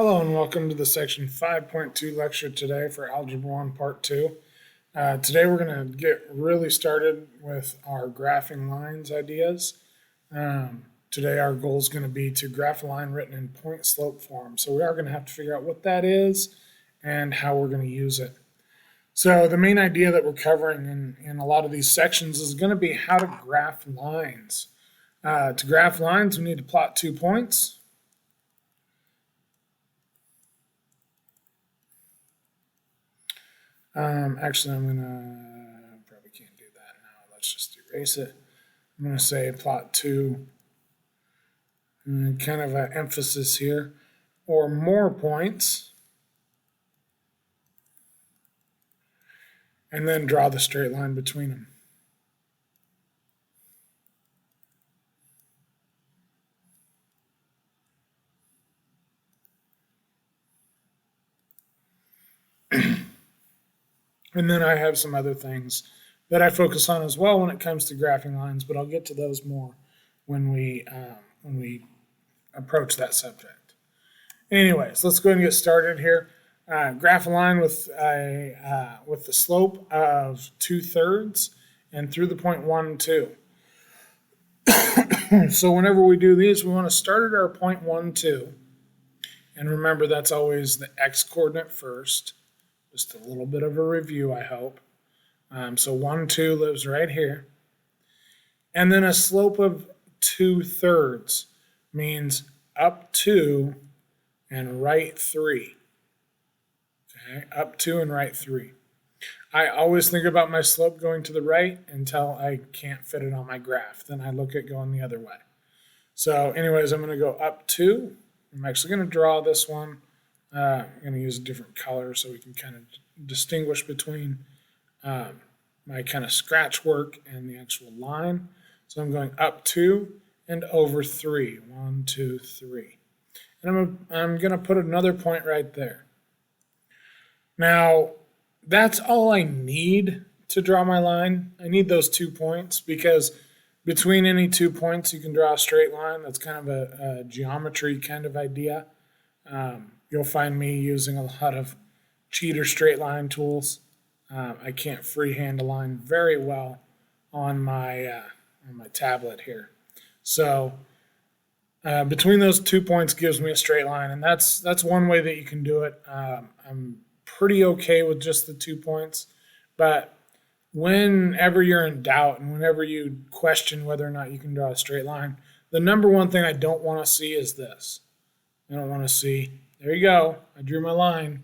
Hello and welcome to the section 5.2 lecture today for Algebra 1 Part 2. Today we're going to get really started with our graphing lines ideas. Today our goal is going to be to graph a line written in point slope form. So we are going to have to figure out what that is and how we're going to use it. So the main idea that we're covering in a lot of these sections is going to be how to graph lines. To graph lines, we need to plot 2 points. Actually, I'm gonna probably can't do that now. Let's just erase it. I'm gonna say plot 2, and kind of an emphasis here, or more points, and then draw the straight line between them. And then I have some other things that I focus on as well when it comes to graphing lines, but I'll get to those more when we approach that subject. Anyways, let's go ahead and get started here. Graph a line with the slope of 2/3 and through the point 1, 2. So whenever we do these, we want to start at our point 1, 2. And remember, that's always the x-coordinate first. Just a little bit of a review, I hope. So 1, 2 lives right here. And then a slope of 2/3 means up 2 and right 3. Okay, up 2 and right 3. I always think about my slope going to the right until I can't fit it on my graph. Then I look at going the other way. So anyways, I'm going to go up 2. I'm actually going to draw this one. I'm going to use a different color so we can kind of distinguish between my kind of scratch work and the actual line. So I'm going up 2 and over 3. 1, 2, 3. And I'm going to put another point right there. Now, that's all I need to draw my line. I need those 2 points because between any 2 points you can draw a straight line. That's kind of a geometry kind of idea. You'll find me using a lot of cheater straight line tools. I can't freehand a line very well on my tablet here. So between those 2 points gives me a straight line, and that's one way that you can do it. I'm pretty okay with just the 2 points, but whenever you're in doubt and whenever you question whether or not you can draw a straight line, the number one thing I don't want to see is this. I don't want to see, there you go, I drew my line.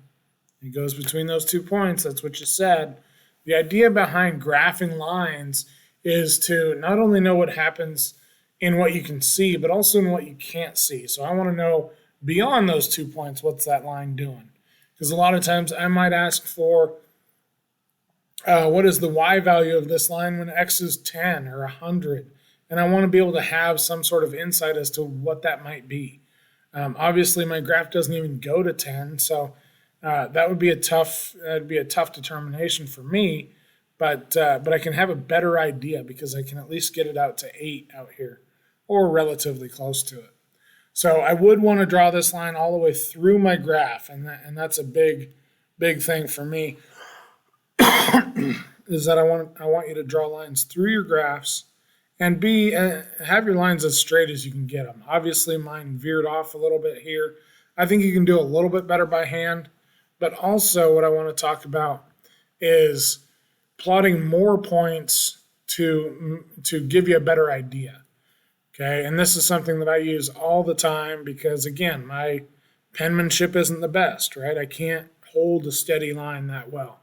It goes between those 2 points. That's what you said. The idea behind graphing lines is to not only know what happens in what you can see, but also in what you can't see. So I want to know beyond those 2 points, what's that line doing? Because a lot of times I might ask for what is the y value of this line when x is 10 or 100? And I want to be able to have some sort of insight as to what that might be. Obviously, my graph doesn't even go to 10, so that'd be a tough determination for me. But I can have a better idea because I can at least get it out to 8 out here, or relatively close to it. So I would want to draw this line all the way through my graph, and that's a big thing for me. Is that I want you to draw lines through your graphs. And have your lines as straight as you can get them. Obviously, mine veered off a little bit here. I think you can do a little bit better by hand. But also what I want to talk about is plotting more points to give you a better idea. Okay, and this is something that I use all the time because, again, my penmanship isn't the best, right? I can't hold a steady line that well.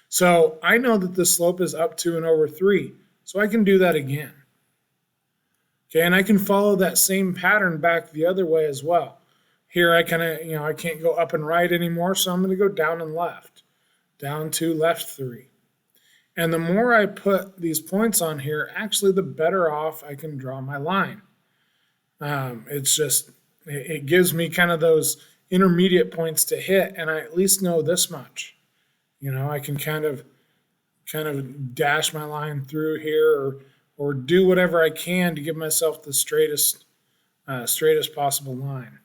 So I know that the slope is up 2 and over 3, so I can do that again. Okay, and I can follow that same pattern back the other way as well. Here I kind of, I can't go up and right anymore, so I'm going to go down and left. Down 2, left 3. And the more I put these points on here, actually the better off I can draw my line. It gives me kind of those intermediate points to hit, and I at least know this much. I can kind of dash my line through here or do whatever I can to give myself the straightest possible line.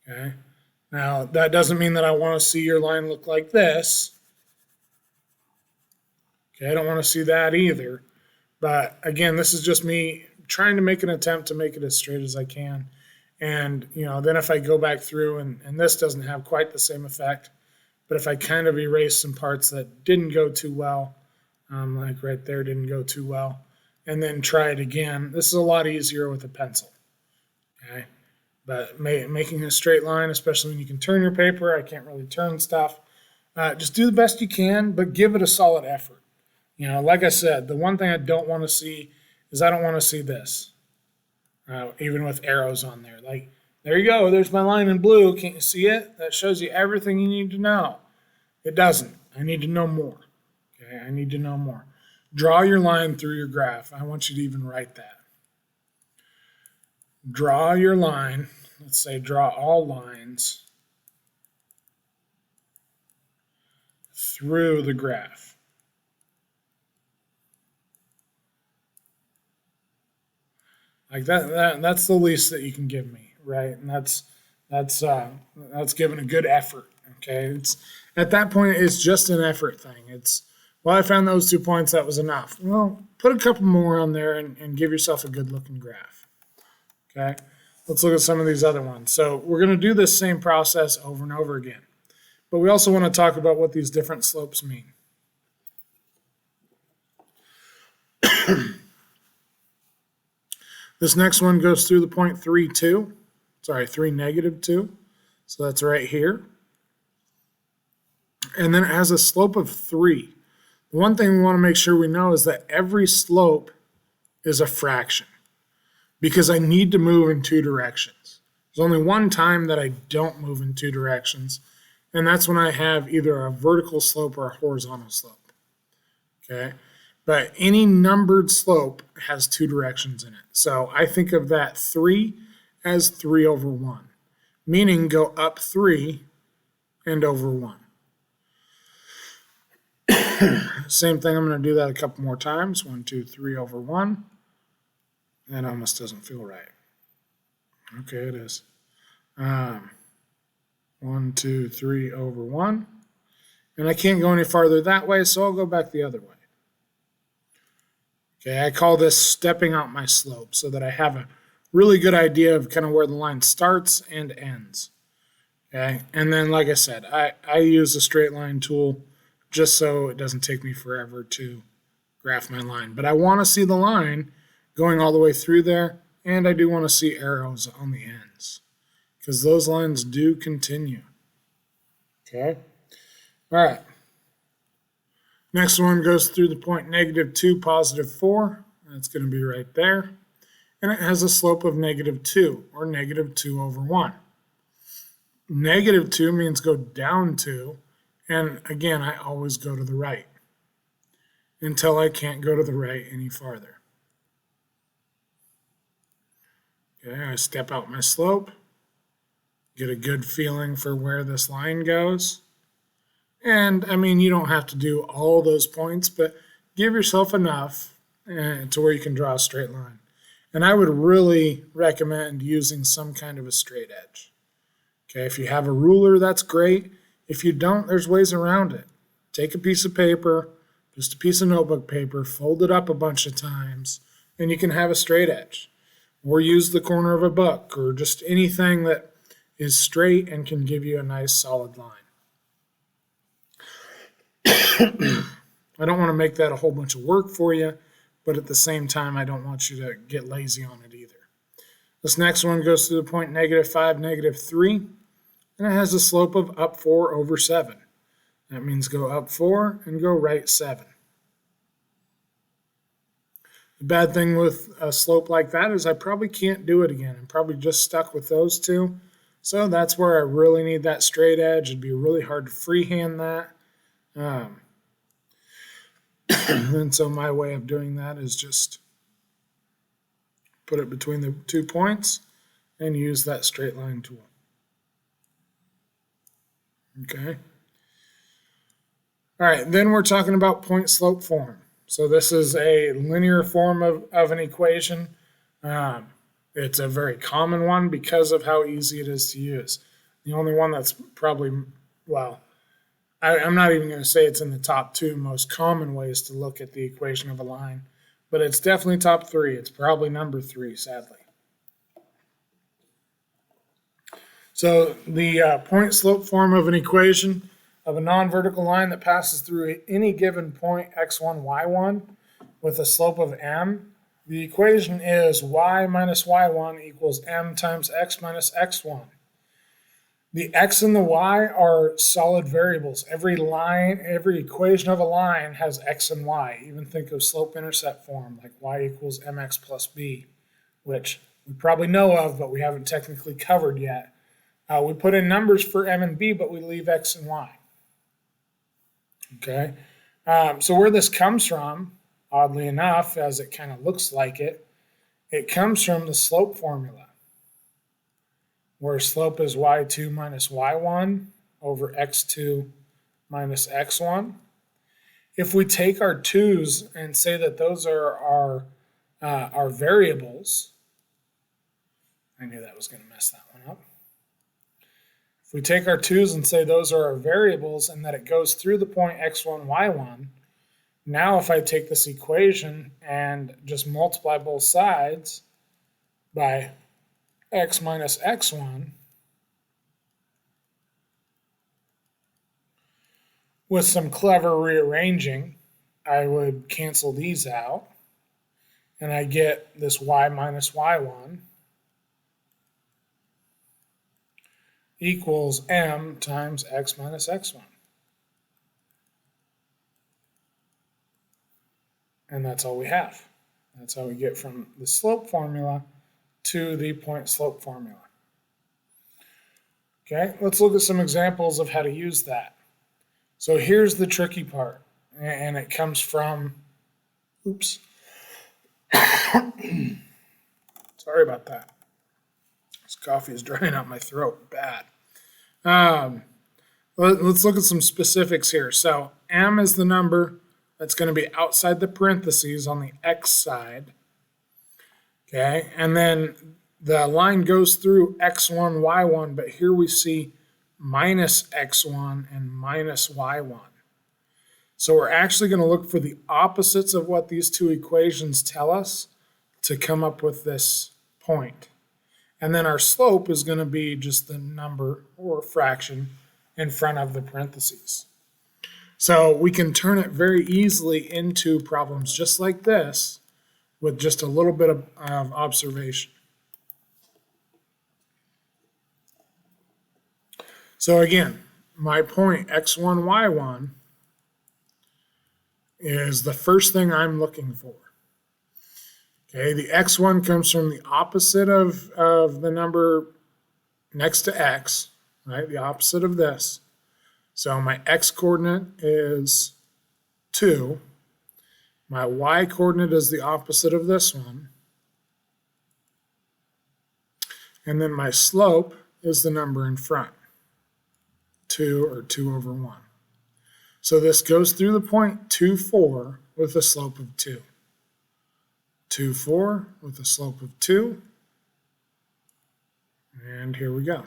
Okay, Now, that doesn't mean that I want to see your line look like this. Okay, I don't want to see that either. But again, this is just me trying to make an attempt to make it as straight as I can. And, then if I go back through and this doesn't have quite the same effect, but if I kind of erase some parts that didn't go too well, like right there didn't go too well, and then try it again, this is a lot easier with a pencil. Okay, but making a straight line, especially when you can turn your paper, I can't really turn stuff. Just do the best you can, but give it a solid effort. Like I said, the one thing I don't want to see is I don't want to see this, even with arrows on there. Like, there you go, there's my line in blue. Can't you see it? That shows you everything you need to know. It doesn't. I need to know more. Okay, I need to know more. Draw your line through your graph. I want you to even write that. Draw your line. Let's say draw all lines through the graph. Like that's the least that you can give me, right? And that's giving a good effort. Okay, it's at that point it's just an effort thing. Well, I found those 2 points, that was enough. Well, put a couple more on there and give yourself a good looking graph. Okay, let's look at some of these other ones. So we're going to do this same process over and over again, but we also want to talk about what these different slopes mean. This next one goes through the point 3, 2. Sorry, 3, -2. So that's right here. And then it has a slope of 3. The one thing we want to make sure we know is that every slope is a fraction, because I need to move in 2 directions. There's only one time that I don't move in 2 directions, and that's when I have either a vertical slope or a horizontal slope. Okay? But any numbered slope has 2 directions in it. So I think of that 3 as 3 over 1, meaning go up 3 and over 1. Same thing, I'm going to do that a couple more times. 1, 2, 3 over 1. That almost doesn't feel right. Okay, it is. 1, 2, 3 over 1. And I can't go any farther that way, so I'll go back the other way. Okay, I call this stepping out my slope so that I have a really good idea of kind of where the line starts and ends. Okay, and then like I said, I use the straight line tool just so it doesn't take me forever to graph my line. But I want to see the line going all the way through there, and I do want to see arrows on the ends, because those lines do continue. Okay, all right. Next one goes through the point -2, +4. That's going to be right there. And it has a slope of -2, or -2 over 1. -2 means go down 2. And again, I always go to the right until I can't go to the right any farther. Okay, I step out my slope, get a good feeling for where this line goes. And I mean, you don't have to do all those points, but give yourself enough to where you can draw a straight line. And I would really recommend using some kind of a straight edge. Okay, if you have a ruler, that's great. If you don't, there's ways around it. Take a piece of paper, just a piece of notebook paper, fold it up a bunch of times, and you can have a straight edge. Or use the corner of a book, or just anything that is straight and can give you a nice solid line. I don't want to make that a whole bunch of work for you, but at the same time, I don't want you to get lazy on it either. This next one goes to the point -5, -3, and it has a slope of up 4 over 7. That means go up 4 and go right 7. The bad thing with a slope like that is I probably can't do it again. I'm probably just stuck with those two. So that's where I really need that straight edge. It'd be really hard to freehand that. And so my way of doing that is just put it between the 2 points and use that straight line tool. Okay. All right, then we're talking about point slope form. So this is a linear form of an equation. It's a very common one because of how easy it is to use. The only one that's probably, well, I'm not even going to say it's in the top two most common ways to look at the equation of a line, but it's definitely top three. It's probably number three, sadly. So the point slope form of an equation of a non-vertical line that passes through any given point x1, y1 with a slope of m, the equation is y minus y1 equals m times x minus x1. The x and the y are solid variables. Every equation of a line has x and y. Even think of slope-intercept form, like y equals mx plus b, which we probably know of, but we haven't technically covered yet. We put in numbers for m and b, but we leave x and y. Okay, so where this comes from, oddly enough, as it kind of looks like it, it comes from the slope formula, where slope is y2 minus y1 over x2 minus x1. If we take our 2's and say that those are our variables, I knew that was going to mess that one up. If we take our 2's and say those are our variables and that it goes through the point x1, y1, now if I take this equation and just multiply both sides by x minus x1, with some clever rearranging, I would cancel these out, and I get this y minus y1 equals m times x minus x1. And that's all we have. That's how we get from the slope formula to the point slope formula. Okay, let's look at some examples of how to use that. So here's the tricky part, and it comes from, oops. Sorry about that. This coffee is drying out my throat bad. Let's look at some specifics here. So m is the number that's going to be outside the parentheses on the x side. Okay, and then the line goes through x1, y1, but here we see minus x1 and minus y1. So we're actually going to look for the opposites of what these two equations tell us to come up with this point. And then our slope is going to be just the number or fraction in front of the parentheses. So we can turn it very easily into problems just like this with just a little bit of observation. So again, my point x1, y1 is the first thing I'm looking for. Okay, the x1 comes from the opposite of the number next to x, right? The opposite of this. So my x coordinate is 2. My y coordinate is the opposite of this one. And then my slope is the number in front, 2 or 2 over 1. So this goes through the point 2, 4 with a slope of 2. 2, 4 with a slope of 2. And here we go.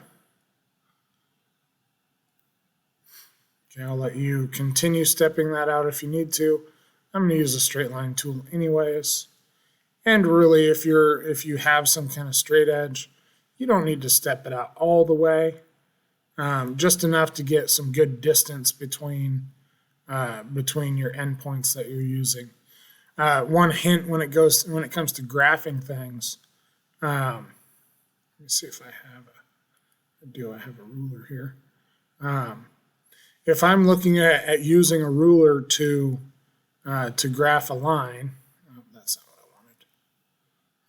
Okay, I'll let you continue stepping that out if you need to. I'm going to use a straight line tool anyways. And really, if you have some kind of straight edge, you don't need to step it out all the way. Just enough to get some good distance between your endpoints that you're using. One hint when it comes to graphing things. Let me see if I have I have a ruler here. If I'm looking at using a ruler to graph a line, oh, that's not what I wanted.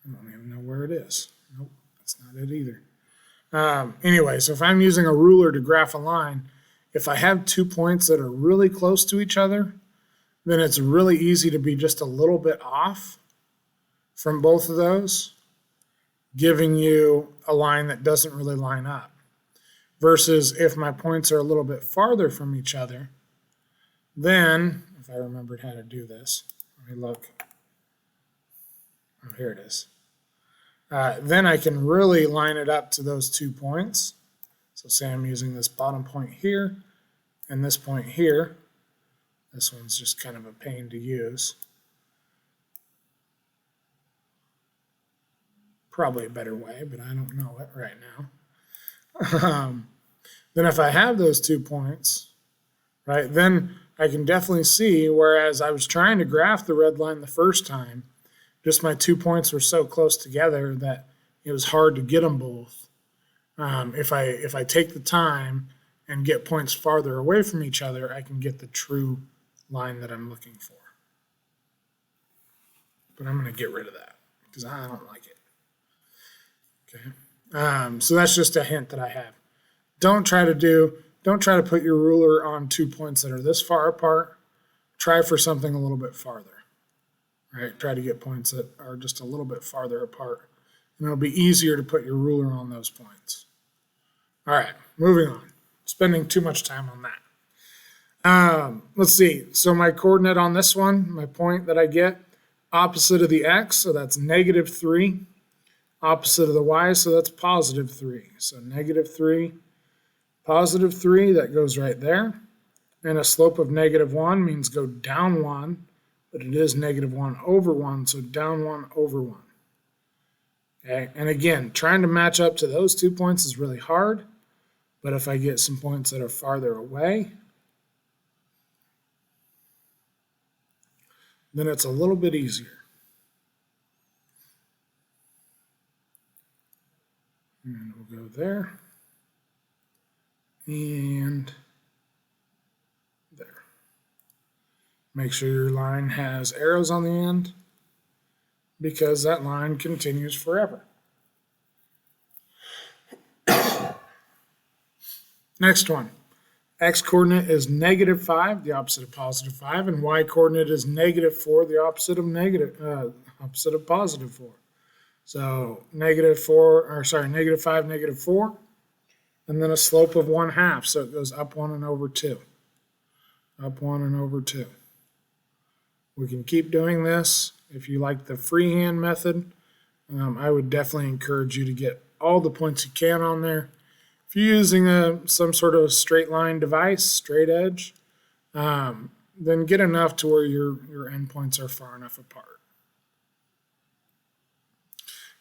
I don't even know where it is. Nope, that's not it either. Anyway, so if I'm using a ruler to graph a line, if I have 2 points that are really close to each other, then it's really easy to be just a little bit off from both of those, giving you a line that doesn't really line up. Versus if my points are a little bit farther from each other, then, if I remembered how to do this, let me look. Oh, here it is. Then I can really line it up to those 2 points. So say I'm using this bottom point here and this point here. This one's just kind of a pain to use. Probably a better way, but I don't know it right now. Then if I have those 2 points, right, then I can definitely see, whereas I was trying to graph the red line the first time, just my 2 points were so close together that it was hard to get them both. If I take the time and get points farther away from each other, I can get the true line that I'm looking for. But I'm going to get rid of that because I don't like it. Okay. So that's just a hint that I have. Don't try to put your ruler on 2 points that are this far apart. Try for something a little bit farther. Right? Try to get points that are just a little bit farther apart. And it'll be easier to put your ruler on those points. All right, moving on. Spending too much time on that. Let's see. So my coordinate on this one, my point that I get, opposite of the x, so that's -3. Opposite of the y, so that's +3. So -3, +3, that goes right there. And a slope of -1 means go down 1, but it is -1 over 1, so down 1 over 1. Okay, and again, trying to match up to those 2 points is really hard, but if I get some points that are farther away, then it's a little bit easier. And we'll go there. And there. Make sure your line has arrows on the end because that line continues forever. Next one. X coordinate is -5, the opposite of +5, and Y coordinate is -4, the opposite of +4. So -5, -4, and then a slope of 1/2, so it goes up 1 and over 2. Up 1 and over 2. We can keep doing this. If you like the freehand method, I would definitely encourage you to get all the points you can on there. If you're using some sort of straight line device, straight edge, then get enough to where your endpoints are far enough apart.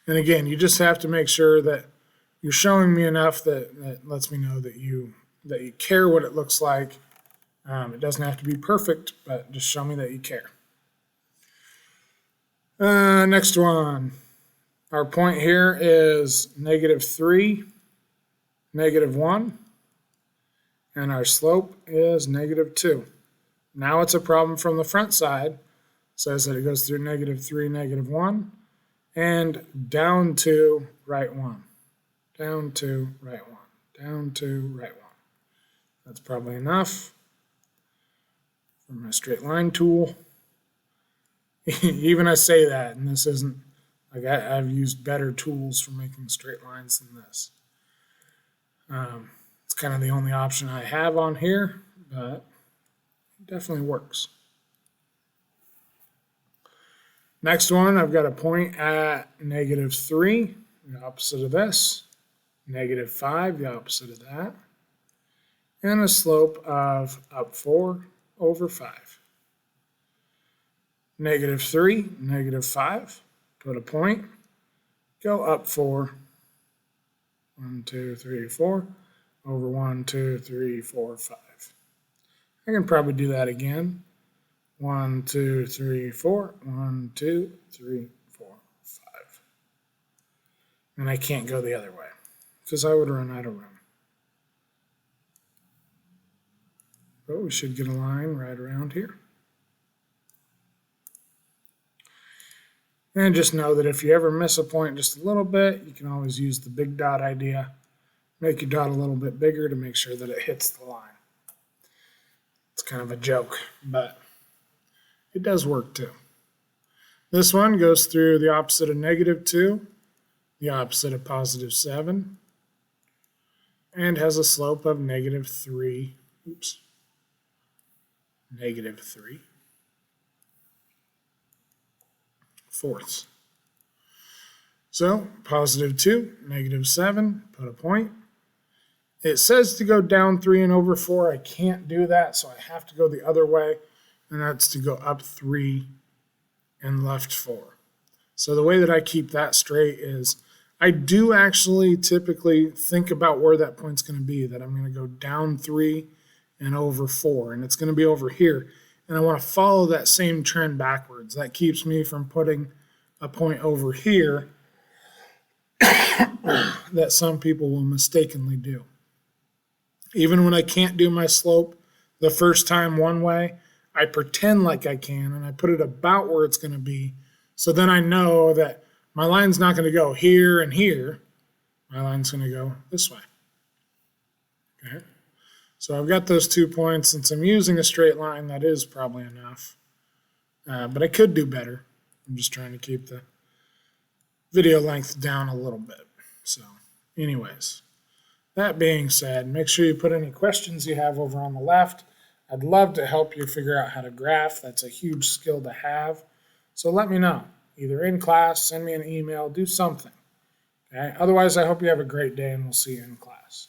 And again, you just have to make sure that you're showing me enough that lets me know that you care what it looks like. It doesn't have to be perfect, but just show me that you care. Next one. Our point here is -3, -1, and our slope is -2. Now it's a problem from the front side. It says that it goes through -3, -1, and down to right 1. Down to right 1. Down to right 1. That's probably enough for my straight line tool. Even I say that, and this isn't, like I've used better tools for making straight lines than this. It's kind of the only option I have on here, but it definitely works. Next one, I've got a point at -3, the opposite of this, -5, the opposite of that, and a slope of up 4 over 5. -3, -5, put a point, go up 4, 1, 2, 3, 4, over 1, 2, 3, 4, 5. I can probably do that again. 1, 2, 3, 4, 1, 2, 3, 4, 5. And I can't go the other way because I would run out of room. But we should get a line right around here. And just know that if you ever miss a point just a little bit, you can always use the big dot idea. Make your dot a little bit bigger to make sure that it hits the line. It's kind of a joke, but it does work too. This one goes through the opposite of -2, the opposite of +7, and has a slope of -3. Oops. -3 fourths. So +2, -7, put a point. It says to go down 3 and over 4. I can't do that, so I have to go the other way, and that's to go up 3 and left 4. So the way that I keep that straight is I do actually typically think about where that point's going to be, that I'm going to go down 3 and over 4, and it's going to be over here. And I want to follow that same trend backwards. That keeps me from putting a point over here that some people will mistakenly do. Even when I can't do my slope the first time one way, I pretend like I can, and I put it about where it's going to be. So then I know that my line's not going to go here and here. My line's going to go this way. Okay. So I've got those 2 points. Since I'm using a straight line, that is probably enough. But I could do better. I'm just trying to keep the video length down a little bit. So anyways, that being said, make sure you put any questions you have over on the left. I'd love to help you figure out how to graph. That's a huge skill to have. So let me know, either in class, send me an email, do something. Okay? Otherwise, I hope you have a great day, and we'll see you in class.